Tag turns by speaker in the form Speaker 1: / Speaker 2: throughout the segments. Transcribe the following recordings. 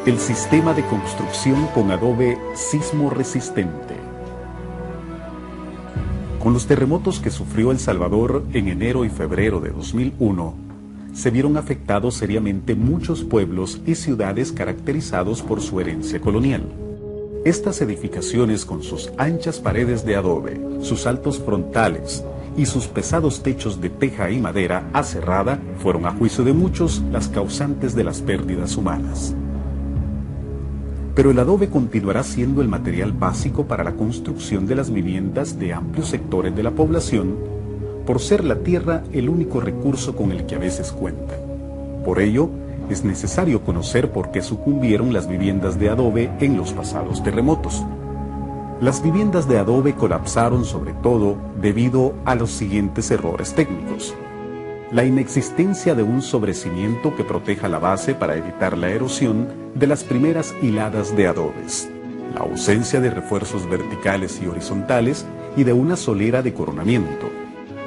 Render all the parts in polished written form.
Speaker 1: El sistema de construcción con adobe sismo resistente. Con los terremotos que sufrió El Salvador en enero y febrero de 2001, se vieron afectados seriamente muchos pueblos y ciudades caracterizados por su herencia colonial. Estas edificaciones, con sus anchas paredes de adobe, sus altos frontales y sus pesados techos de teja y madera aserrada, fueron a juicio de muchos las causantes de las pérdidas humanas. Pero el adobe continuará siendo el material básico para la construcción de las viviendas de amplios sectores de la población, por ser la tierra el único recurso con el que a veces cuentan. Por ello, es necesario conocer por qué sucumbieron las viviendas de adobe en los pasados terremotos. Las viviendas de adobe colapsaron sobre todo debido a los siguientes errores técnicos: la inexistencia de un sobrecimiento que proteja la base para evitar la erosión de las primeras hiladas de adobes, la ausencia de refuerzos verticales y horizontales y de una solera de coronamiento,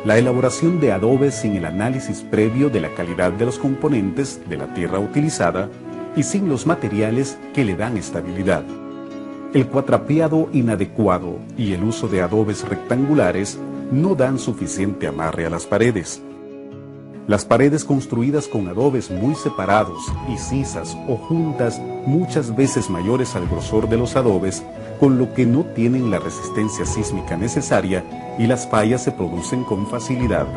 Speaker 1: la elaboración de adobes sin el análisis previo de la calidad de los componentes de la tierra utilizada y sin los materiales que le dan estabilidad, el cuatrapeado inadecuado y el uso de adobes rectangulares no dan suficiente amarre a las paredes. Las paredes construidas con adobes muy separados y sisas o juntas, muchas veces mayores al grosor de los adobes, con lo que no tienen la resistencia sísmica necesaria y las fallas se producen con facilidad.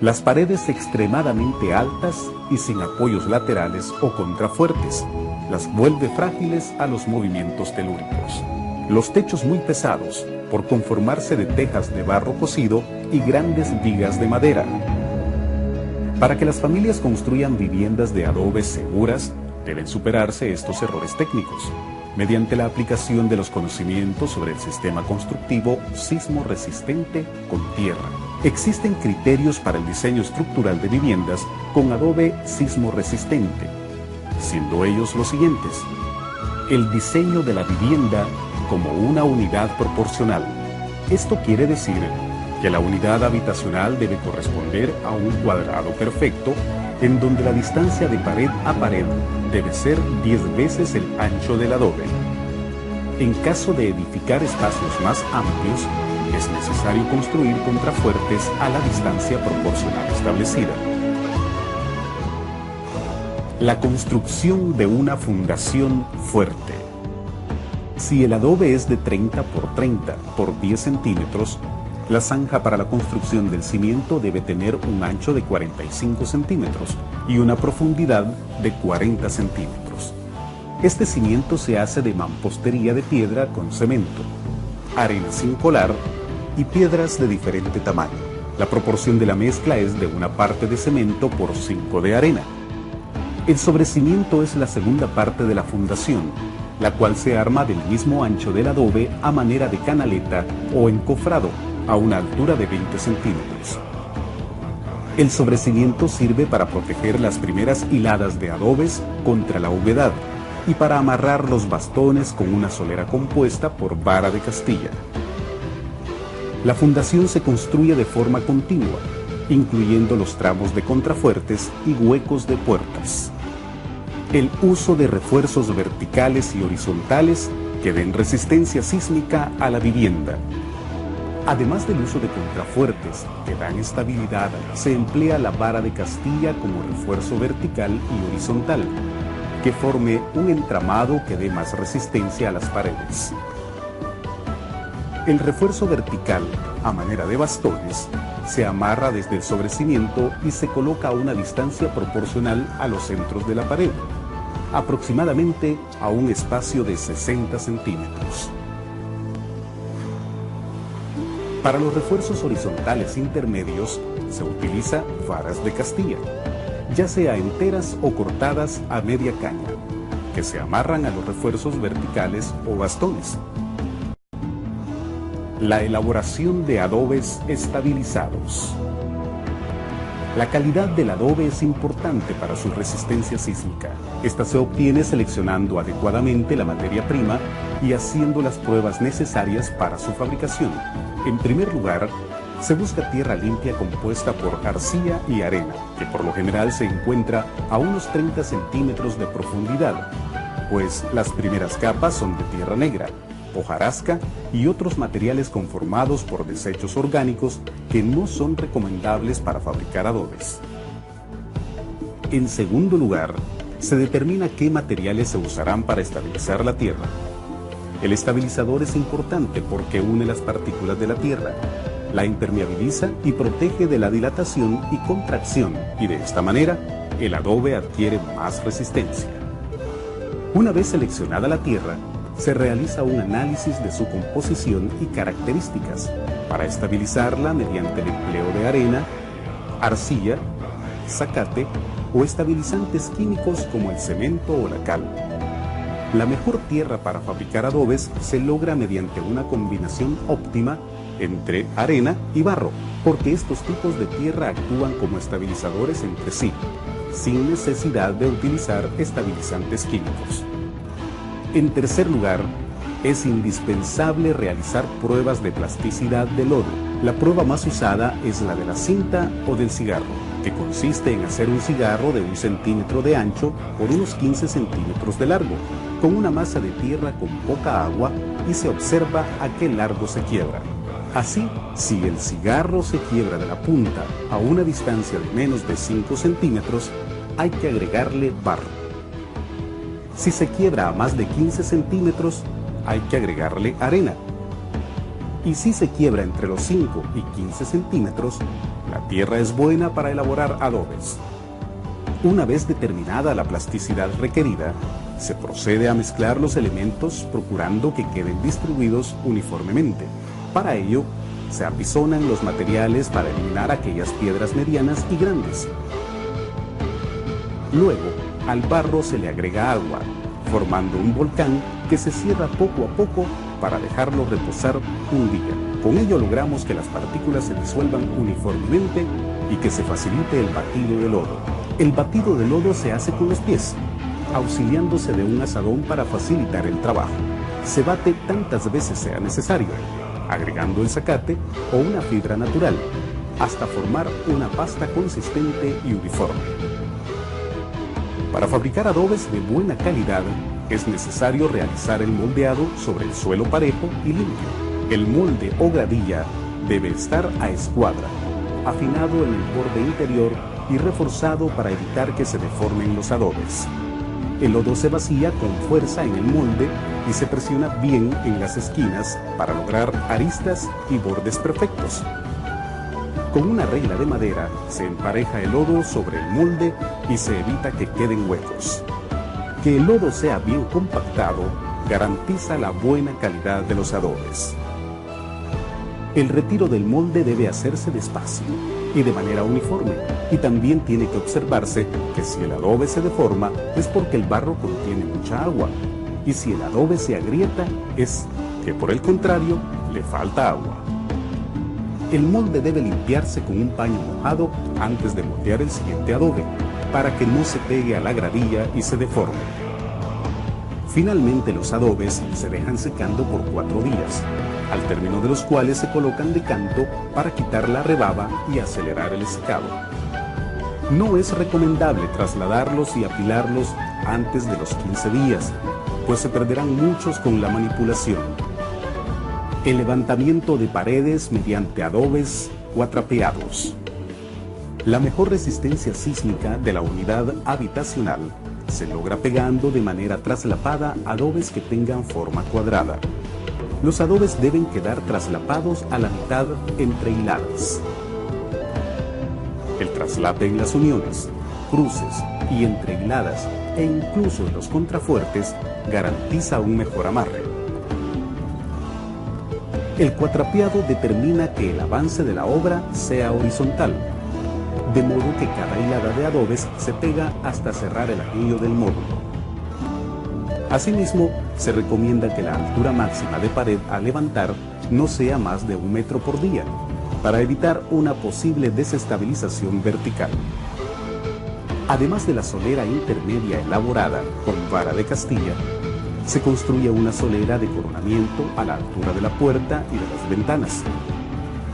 Speaker 1: Las paredes extremadamente altas y sin apoyos laterales o contrafuertes las vuelve frágiles a los movimientos telúricos. Los techos muy pesados, por conformarse de tejas de barro cocido y grandes vigas de madera. Para que las familias construyan viviendas de adobe seguras, deben superarse estos errores técnicos, mediante la aplicación de los conocimientos sobre el sistema constructivo sismo resistente con tierra. Existen criterios para el diseño estructural de viviendas con adobe sismo resistente, siendo ellos los siguientes: el diseño de la vivienda como una unidad proporcional. Esto quiere decir que la unidad habitacional debe corresponder a un cuadrado perfecto, en donde la distancia de pared a pared debe ser 10 veces el ancho del adobe. En caso de edificar espacios más amplios, es necesario construir contrafuertes a la distancia proporcional establecida. La construcción de una fundación fuerte. Si el adobe es de 30 por 30 por 10 centímetros, la zanja para la construcción del cimiento debe tener un ancho de 45 centímetros y una profundidad de 40 centímetros. Este cimiento se hace de mampostería de piedra con cemento, arena sin colar y piedras de diferente tamaño. La proporción de la mezcla es de 1 parte de cemento por 5 de arena. El sobrecimiento es la segunda parte de la fundación, la cual se arma del mismo ancho del adobe a manera de canaleta o encofrado, a una altura de 20 centímetros. El sobrecimiento sirve para proteger las primeras hiladas de adobes contra la humedad y para amarrar los bastones con una solera compuesta por vara de Castilla. La fundación se construye de forma continua, incluyendo los tramos de contrafuertes y huecos de puertas. El uso de refuerzos verticales y horizontales que den resistencia sísmica a la vivienda. Además del uso de contrafuertes que dan estabilidad, se emplea la vara de Castilla como refuerzo vertical y horizontal, que forme un entramado que dé más resistencia a las paredes. El refuerzo vertical, a manera de bastones, se amarra desde el sobrecimiento y se coloca a una distancia proporcional a los centros de la pared, aproximadamente a un espacio de 60 centímetros. Para los refuerzos horizontales intermedios se utiliza varas de Castilla, ya sea enteras o cortadas a media caña, que se amarran a los refuerzos verticales o bastones. La elaboración de adobes estabilizados. La calidad del adobe es importante para su resistencia sísmica. Esta se obtiene seleccionando adecuadamente la materia prima y haciendo las pruebas necesarias para su fabricación. En primer lugar, Se busca tierra limpia compuesta por arcilla y arena, que por lo general se encuentra a unos 30 centímetros de profundidad, pues las primeras capas son de tierra negra, hojarasca y otros materiales conformados por desechos orgánicos que no son recomendables para fabricar adobes. En segundo lugar, se determina qué materiales se usarán para estabilizar la tierra. El estabilizador es importante porque une las partículas de la tierra, la impermeabiliza y protege de la dilatación y contracción, y de esta manera el adobe adquiere más resistencia. Una vez seleccionada la tierra, se realiza un análisis de su composición y características para estabilizarla mediante el empleo de arena, arcilla, zacate o estabilizantes químicos como el cemento o la cal. La mejor tierra para fabricar adobes se logra mediante una combinación óptima entre arena y barro, porque estos tipos de tierra actúan como estabilizadores entre sí, sin necesidad de utilizar estabilizantes químicos. En tercer lugar, es indispensable realizar pruebas de plasticidad del lodo. La prueba más usada es la de la cinta o del cigarro, que consiste en hacer un cigarro de 1 centímetro de ancho por unos 15 centímetros de largo, con una masa de tierra con poca agua, y se observa a qué largo se quiebra. Así, si el cigarro se quiebra de la punta a una distancia de menos de 5 centímetros, hay que agregarle barro. Si se quiebra a más de 15 centímetros, hay que agregarle arena. Y si se quiebra entre los 5 y 15 centímetros, la tierra es buena para elaborar adobes. Una vez determinada la plasticidad requerida, se procede a mezclar los elementos procurando que queden distribuidos uniformemente. Para ello, se apisonan los materiales para eliminar aquellas piedras medianas y grandes. Luego, al barro se le agrega agua, formando un volcán que se cierra poco a poco para dejarlo reposar un día. Con ello logramos que las partículas se disuelvan uniformemente y que se facilite el batido de lodo. El batido de lodo se hace con los pies, auxiliándose de un azadón para facilitar el trabajo. Se bate tantas veces sea necesario, agregando el zacate o una fibra natural, hasta formar una pasta consistente y uniforme. Para fabricar adobes de buena calidad, es necesario realizar el moldeado sobre el suelo parejo y limpio. El molde o gradilla debe estar a escuadra, afinado en el borde interior y reforzado para evitar que se deformen los adobes. El lodo se vacía con fuerza en el molde y se presiona bien en las esquinas para lograr aristas y bordes perfectos. Con una regla de madera se empareja el lodo sobre el molde y se evita que queden huecos. Que el lodo sea bien compactado garantiza la buena calidad de los adobes. El retiro del molde debe hacerse despacio y de manera uniforme, y también tiene que observarse que si el adobe se deforma es porque el barro contiene mucha agua, y si el adobe se agrieta es que por el contrario le falta agua. El molde debe limpiarse con un paño mojado antes de moldear el siguiente adobe, para que no se pegue a la gradilla y se deforme. Finalmente los adobes se dejan secando por 4 días, al término de los cuales se colocan de canto para quitar la rebaba y acelerar el secado. No es recomendable trasladarlos y apilarlos antes de los 15 días, pues se perderán muchos con la manipulación. El levantamiento de paredes mediante adobes cuatrapeados. La mejor resistencia sísmica de la unidad habitacional se logra pegando de manera traslapada adobes que tengan forma cuadrada. Los adobes deben quedar traslapados a la mitad entre hiladas. El traslape en las uniones, cruces y entre hiladas e incluso en los contrafuertes garantiza un mejor amarre. El cuatrapeado determina que el avance de la obra sea horizontal, de modo que cada hilada de adobes se pega hasta cerrar el anillo del módulo. Asimismo, se recomienda que la altura máxima de pared a levantar no sea más de 1 metro por día, para evitar una posible desestabilización vertical. Además de la solera intermedia elaborada con vara de Castilla, se construye una solera de coronamiento a la altura de la puerta y de las ventanas.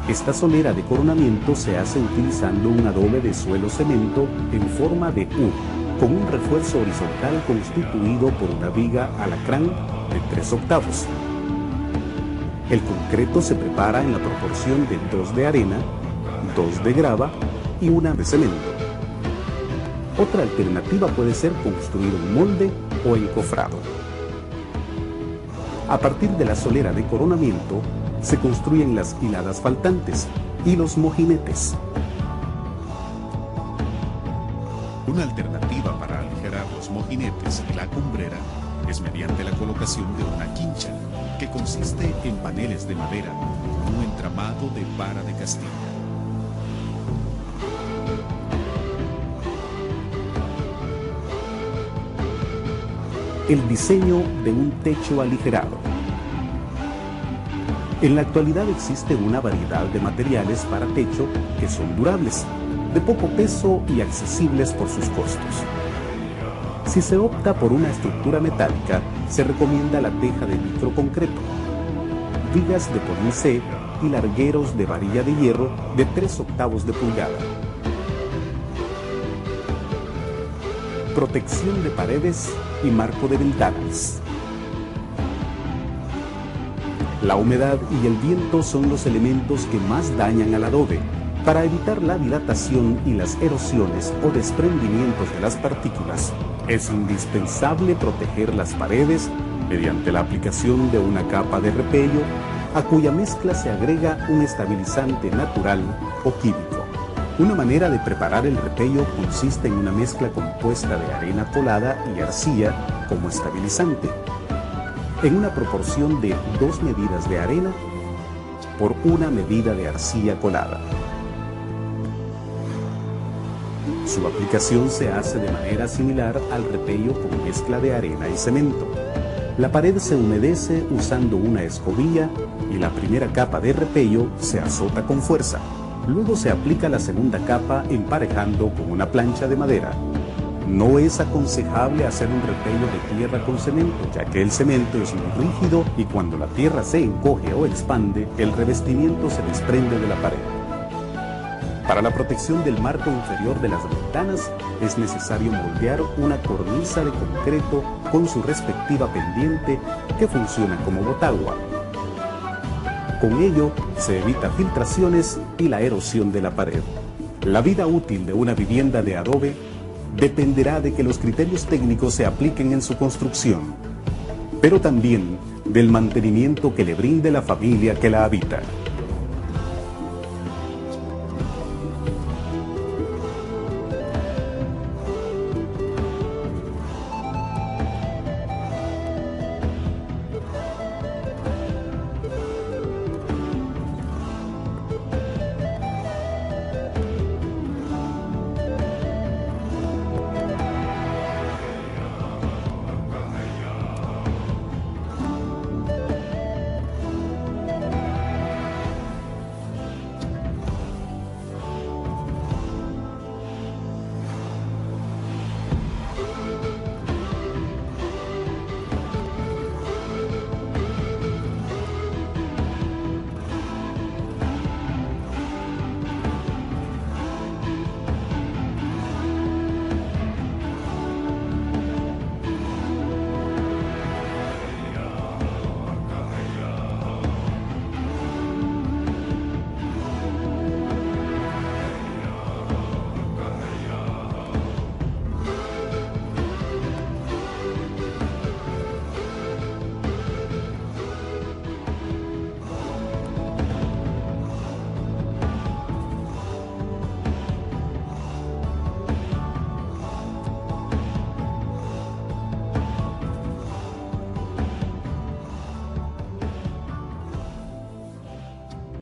Speaker 1: Esta solera de coronamiento se hace utilizando un adobe de suelo cemento en forma de U, con un refuerzo horizontal constituido por una viga alacrán de 3/8. El concreto se prepara en la proporción de 2 de arena, 2 de grava y 1 de cemento. Otra alternativa puede ser construir un molde o encofrado. A partir de la solera de coronamiento se construyen las hiladas faltantes y los mojinetes. Una alternativa para aligerar los mojinetes y la cumbrera es mediante la colocación de una quincha, que consiste en paneles de madera con un entramado de vara de Castilla. El diseño de un techo aligerado. En la actualidad existe una variedad de materiales para techo que son durables, de poco peso y accesibles por sus costos. Si se opta por una estructura metálica, se recomienda la teja de microconcreto, vigas de police y largueros de varilla de hierro de 3/8 de pulgada. Protección de paredes y marco de ventanas. La humedad y el viento son los elementos que más dañan al adobe. Para evitar la dilatación y las erosiones o desprendimientos de las partículas, es indispensable proteger las paredes mediante la aplicación de una capa de repello, a cuya mezcla se agrega un estabilizante natural o químico. Una manera de preparar el repello consiste en una mezcla compuesta de arena colada y arcilla como estabilizante, en una proporción de 2 medidas de arena por 1 medida de arcilla colada. Su aplicación se hace de manera similar al repello con mezcla de arena y cemento. La pared se humedece usando una escobilla y la primera capa de repello se azota con fuerza. Luego se aplica la segunda capa emparejando con una plancha de madera. No es aconsejable hacer un repello de tierra con cemento, ya que el cemento es muy rígido y cuando la tierra se encoge o expande, el revestimiento se desprende de la pared. Para la protección del marco inferior de las ventanas, es necesario moldear una cornisa de concreto con su respectiva pendiente que funciona como botagua. Con ello, se evita filtraciones y la erosión de la pared. La vida útil de una vivienda de adobe dependerá de que los criterios técnicos se apliquen en su construcción, pero también del mantenimiento que le brinde la familia que la habita.